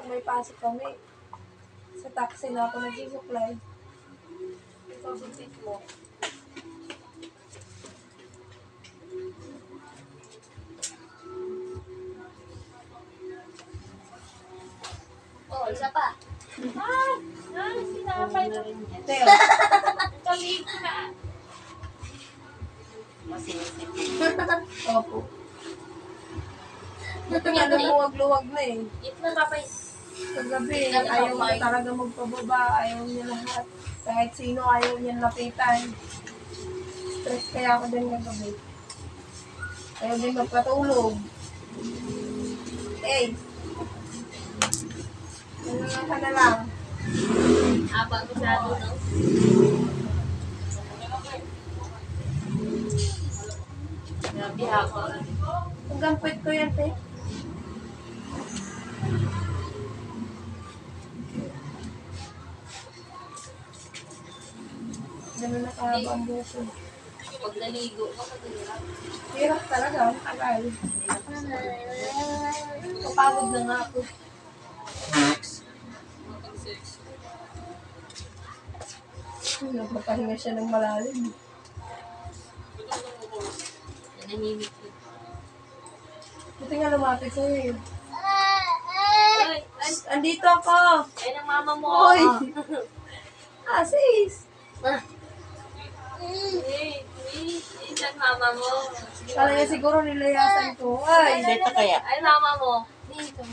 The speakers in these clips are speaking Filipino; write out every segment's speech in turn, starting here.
may pasok kami. Sa taxi na ako nagsusuklay. Ikaw susit mo. Oh, isa pa. Sinapay na rin yan. Teo. Kalit na. Masinisip. Opo. Buti nga lumuwag-luwag na eh. Ito na, papay. Kagabi, ayaw na talaga magpababa. Ayaw niya lahat. Kahit sino ayaw niya lapitan. Stress kaya ako din kagabi. Ayaw din magpatulog. Eh. Ano lang ka na lang. Abang masyado, no? Grabe habang. Hanggang puwet ko yan, te. Ganun na kahaba ang buko. Pag naligo ka, mag-hirap. Hirap talaga, matagal. Kapagod na nga ako. Nagpapahinga siya ng malalim. Nanahimik ko. Buti nga lumapit sa'yo. Ay, ay, Andito ako! ay, ng mama mo. Hoy! Sis! Hey, ng mama mo. Kala niya siguro nilayasan ko. Ay! Dito kaya? Ay, mama mo. Dito.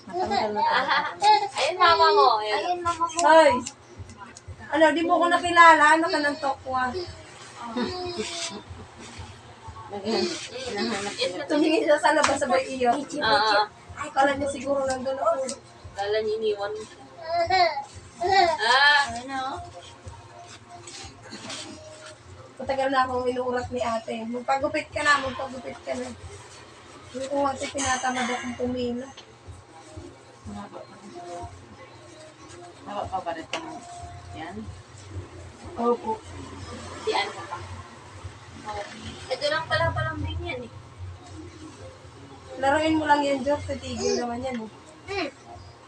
Matanggal na Ayun, mama mo. Ayun, mama mo. Ay! Ano, di mo ko nakilala? Ano ka ng tokwa? Tumingin siya sa labas sabay iyo. Ay, kala niya siguro nandun ako. Kala niya iniwan mo. Ano? Matagal na akong inuurat ni ate. Magpagupit ka na, magpagupit ka na. Hindi ko ate tinatamad akong pumila. Haba pa ba rin ito? Yan? Opo. Di ano pa. Ito lang pala palambing yan eh. Laruin mo lang yan, George. Titigil naman yan.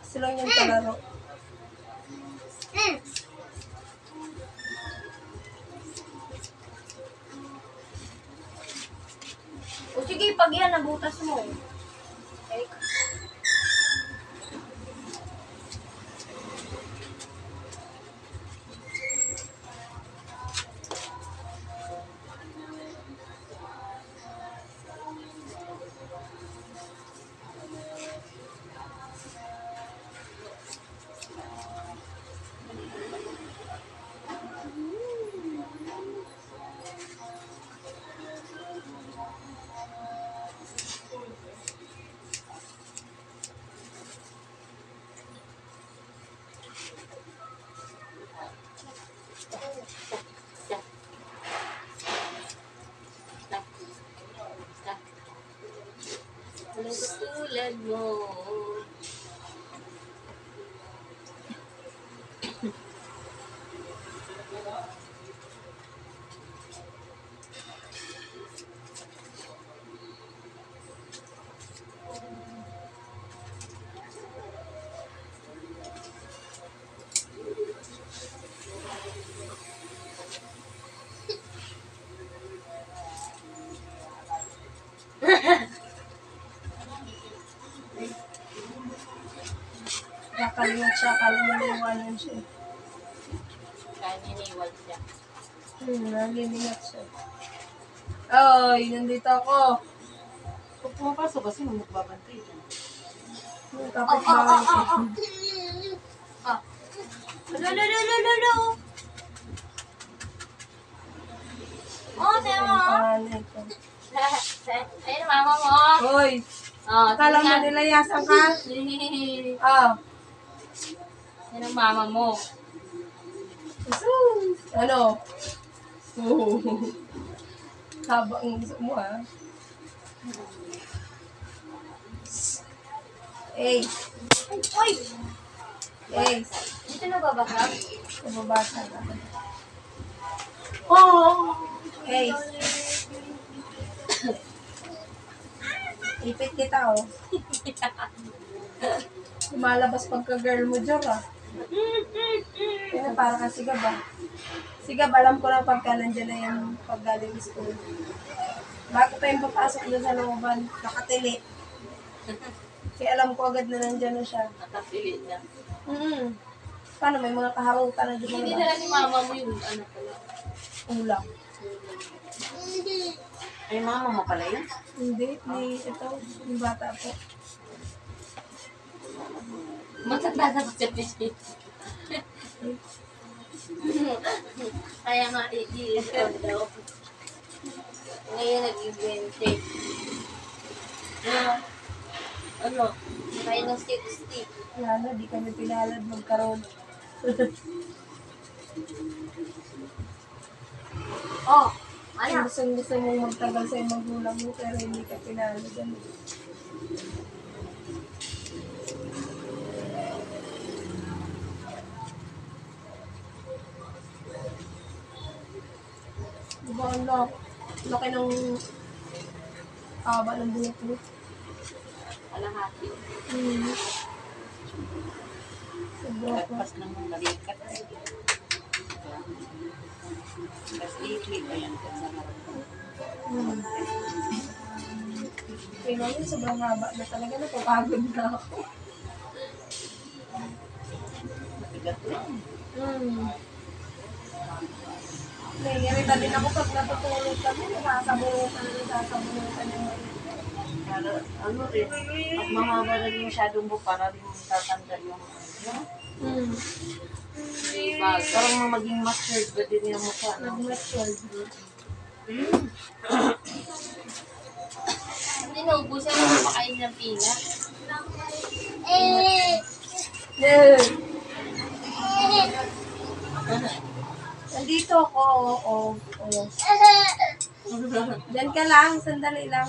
Kasi lang yan palaro. O sige, pag yan, nabutas mo. Okay. Tulad mo. Nakalimot siya, kaliniwanan siya. Kaya niniwal siya. Nalilingat siya. Ay, nandito ako. Kung pumapasok kasi magbabantay dyan. Kapit bahay ko. Lalo. Oh, sayo mo. Pangalan ko. Ayun, mama mo. Hoy, Oh, akala mo nilayasan ka? Ah, Ayun ang mama mo. sus. Ano? Oh. Haba ang gusto mo, ha? Hey. Uy! Hey. Dito na babasa? Nababasa ka. Oh! Hey. Ipit kita, oh. Lumalabas pagka-girl mo, Jor, ah. Kaya parang ka sigab, ah. Sigab, alam ko na pagka nandiyan na yung paggaling school. Bago pa yung papasok doon sa looban, nakatili. Kaya alam ko agad na nandiyan na siya. Nakapili na. Paano, may mga kaharutan na dito Hindi na na ni mama mo yung ano pala. ulam. Ay, mama mo pala yun? Hindi, ito, yung bata po. Matanda na kasi siya. Kaya nga, i-iisip daw. Ngayon nag-20. Ano? Kaya ng 60. Yan na, di kami pinalad magkaroon. Oh! Ano? Gusto mong magtagal sa magulang mo, pero hindi ka pinalad. Ano? Diba ang laki ng haba ng buhok mo? Alahati. Sobra pa. Lagpas ng balikat. Tapos ikli ba yan sa harap ko? Kaya yun, sobrang haba na talaga. Napapagod na ako. Matigat lang. Nangingirita din ako pag natutulog kami. Nasasabunutan yung Para, ano rin, pag mahaba na rin masyadong buhok, para rin tatanda yung parang maging matured ba din yung mukha, no? nag-matured. Hindi naubusan na kumakain ng peanut. Yeah. Nandito ako, oo. Diyan ka lang, sandali lang.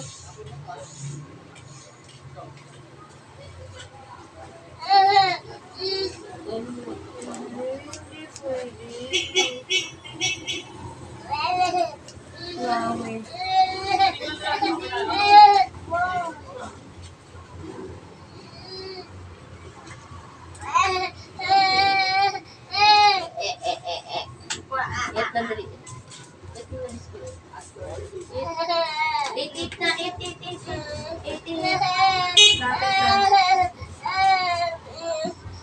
Grabe. Yat na dali. Yat na dali. Itit na, itit na.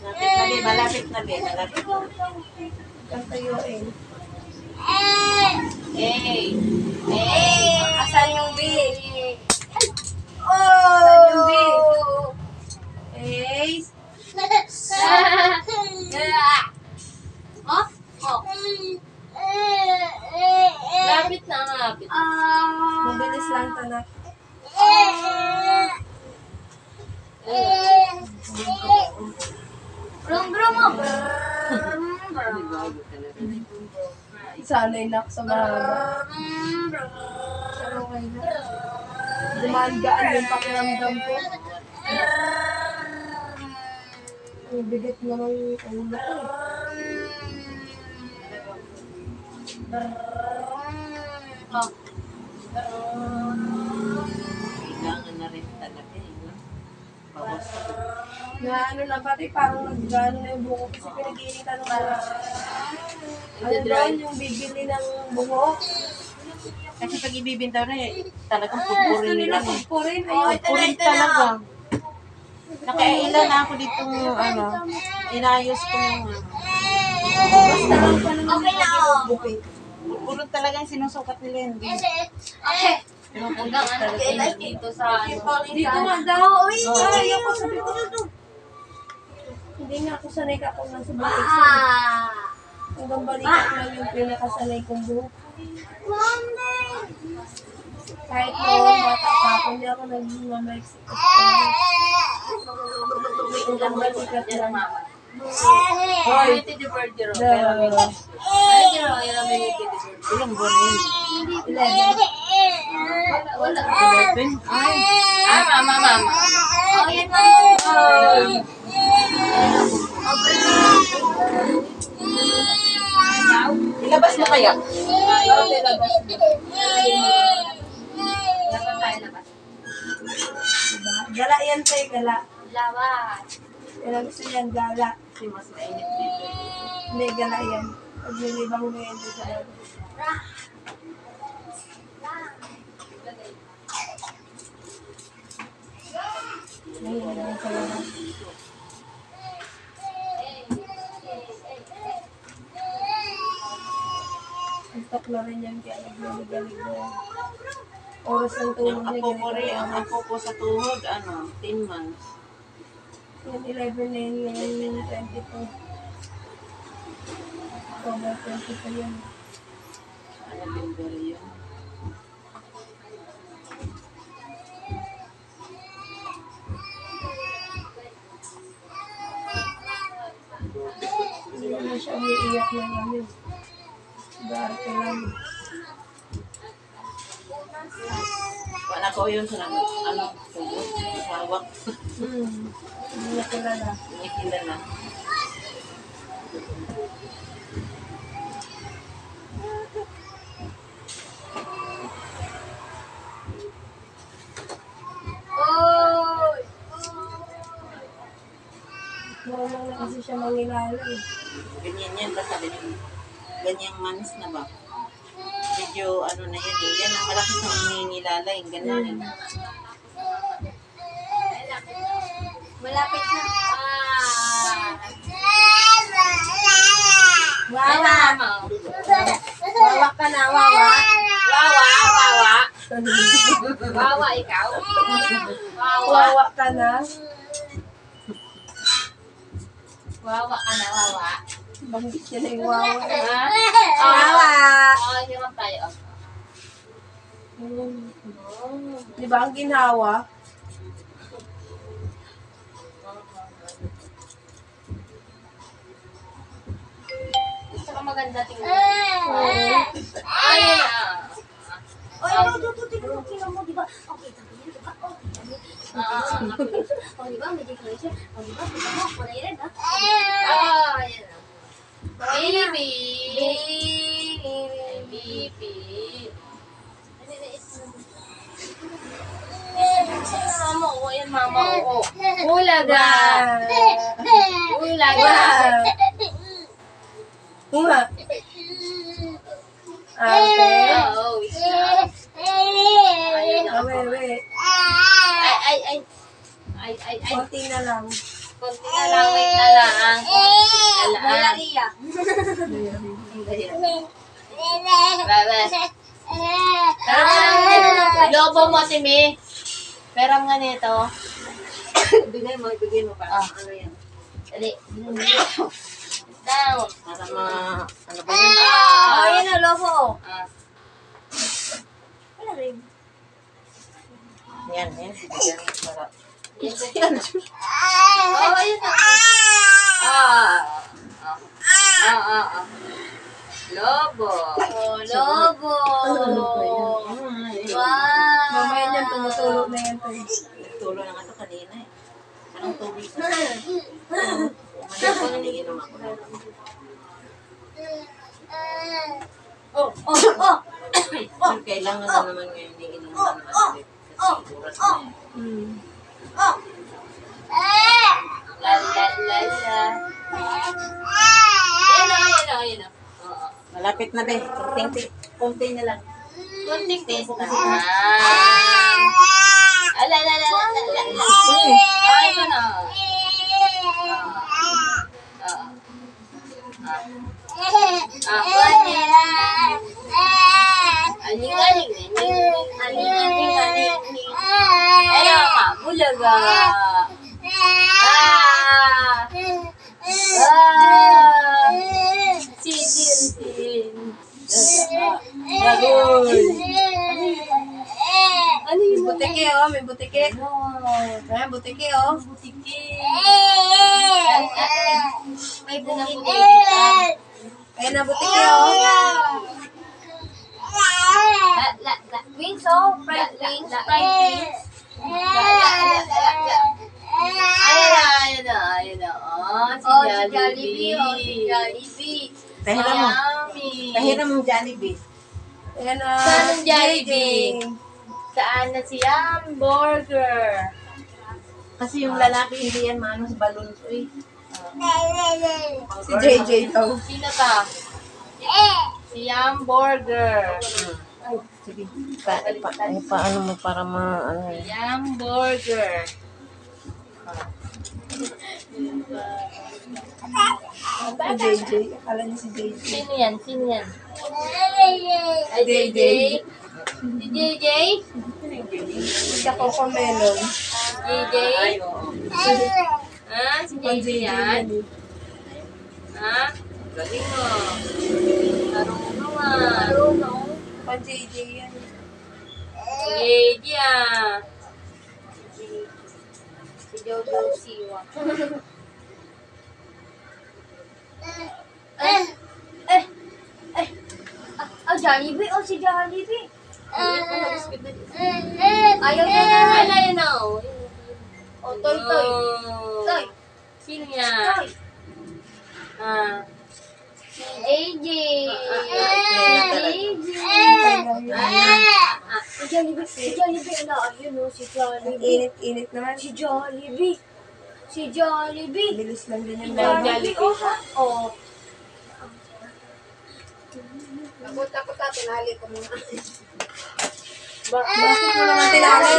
Lapit na. Malapit na, malapit na. Kantayo eh. Hey! Asan yung B? Oh! Asan yung B? Ace. Oh? Oh. Lapit na, lapit. Mabilis lang tanak. Brum, brum, oh. Sanay na ako sa mahaba. Pero okay na. Gumagaan yung pakiramdam ko. Ang bigat naman yung ulo ko Oh. Kailangan na rin talaga eh, no? Bawas na. Na ano na pati parang nag-gano na yung buhok kasi pinag-iinitan ng buhok. Ano doon yung bibili ng buhok? Kasi pag ibibintaw na eh, talagang Gusto pupurin nila nila eh. pagpurin. Pupurin talaga. Nakailan na ako dito inayos ko yung Basta lang pa naman Okay na, oh. bukit. puro talagang sinusukat nila yun. Okay. Hanggang ano kayo dito sa ano. Dito nga daw. Uy, ayaw ko sabi ko na to. Hindi nga ako sanay ka kung nasa bukit. Hanggang balikat lang yung pinakasanay kong buhok. Kahit noong bata pa ako, hindi ako nag-mamexico. Hanggang balikat lang. Hoy, Titi Bird, pero ay, yun ang may Titi Bird. Ilang buwan na yun? 11. Wala. 11? Ay, Mama. Oh, yan, mama. ilabas mo kaya? Labas tayo, labas. Lawas. Yan ang gusto niyan, gala. Kasi mas mainit dito. Hindi, gala yan. Paglilibang mo yan doon sa lalo. Ayun, yan sa lalo. Antok na rin yan kaya nagmamagaling na yan. Oras ng tulog Yung niya. apo ko rin, ang ganito. apo ko sa tuhod, 10 months. Yan, 11 na yun ngayon, 22. October 22 yun. Ano din ba yun? Hindi naman siya umiiyak na namin. Darte lang. Wala ko yun sa tuhod, masawak. Hindi niya kilala. Hindi kilala. Oy! Normal na kasi siya mangilala eh. Ganyan yan, basta ganyang manis na ba? Medyo na yan eh. Yan ang malaki sa nanginilala yung ganyan eh. Malapit na. Wawa! Mama. Wawa ka na, wawa! Wawa. Wawa ikaw. Wawa. Wawa ka na. Wawa ka na, wawa. Banggit niya na yung wawa. Ha? Wawa! Oo, hirap tayo. Di ba ang ginhawa? Gusto ka maganda tingnan. Ayun na. Oh, tingnan mo, di ba? Okay, sabi niya, di ba? Oh, di ba? May decoration. Oh, di ba? Tingnan mo, kulay red, ha? Ayun na. Baby. Baby. Mama, oo. Yan, mama, oo. Ulaga. Ulaga. Nga. Ate. Oo. Ayun na. Awewe. Ay. Konti na lang. Konti na lang, wait na lang. Alaan. Bebe. Lobo mo si Mi. Pero nga nito. Ibigay mo para ano yan. Dali. Down. Para ano ba yun? Ah, Ayun na, lobo. Ah. Wala rin. Yan, bibigyan mo para. Oh, ayun na. Lobo. Oh, lobo. Wow. Mamaya niyan, tumutulog na yan. Tay. Tulo na nga ito kanina eh. Anong tubig na? Ano ko naniginom ako na. Kailangan na naman ngayon hindi inuman naman ulit. Kasi oras na eh. La la la la. Ayun na. Oo. Malapit na be. Konti na lang. Kunting taste na. Ala. Ay, ito na. Ayun ka, bulaga. Sin. Ano yung Butike oh, may butike. Ayan, butike oh. May bukid. Ayan na, butike oh. Wings oh, fried wings. Ayun na. Oh, si Jollibee. Pahiram mo. Yummy. Pahiram mo Jollibee. Ayan na. Saan ang Jollibee? Saan na si hamburger? Kasi yung lalaki hindi yan maano sa balon ko eh. Si JJ daw. Sino ka? Si Hamburger. Sige. Paano mo para ano Si Hamburger. Si JJ. Akala niya si JJ. Sino yan? Sino yan? Ay, JJ. Si JJ? Sa Coco Melon. JJ? Ah, si JJ yan? Ha? Galing mo. Marunong ah. Pa JJ yan. JJ ah. Si Jojo Siwa. Jollibee. Oh, si Jollibee. Ayaw na na. Ayaw na. Oh, Toy, Toy. Toy. Sino yan? Ah. Si JJ. Si Jollibee. Si Jollibee. Ano, ayun o, si Ang Jollibee. init-init naman. Si Jollibee. Si Jollibee. Bilis lang din yung Jollibee. Oh. Takot ako, tinali ko muna. Bakit mo naman tinali?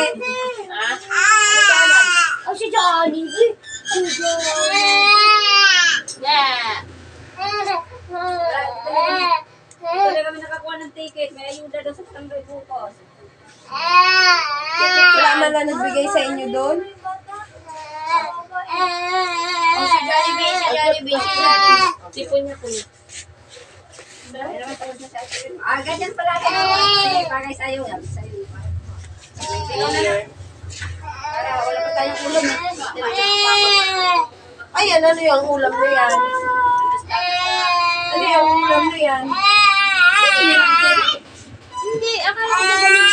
Oh, si Jollibee. Si Jollibee. Yeah. Wala kami nakakuha ng ticket. May ayuda daw sa barangay bukas. Wala man lang nagbigay sa inyo doon? Oh, si Jollibee. Si Jollibee. Si Jollibee. Sipon niya po. Ganyan pala. Sige, bagay sa'yo. Sa'yo. Para wala pa tayong ulam. Ayan, ano yung ulam na yan? Ano yung ulam na yan? Hindi, akala ko na ganun.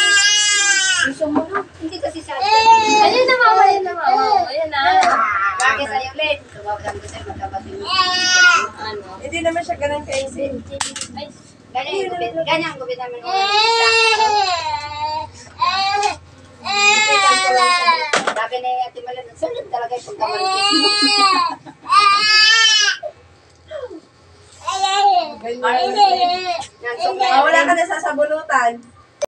Gusto mo na? Hindi kasi sa'yo. Ayun na mama, ayun na mama. Ayun na. Bagay sa'yo ulit. Tumawag ko sa'yo magkabati mo. Ano? Hindi naman siya ganun kaisip. Ay, Ganyan gupit namin. Sabi ni Ate Malan, sunod talaga yung pagkamantis mo. Ganyan. Wala ka na sa sabulutan.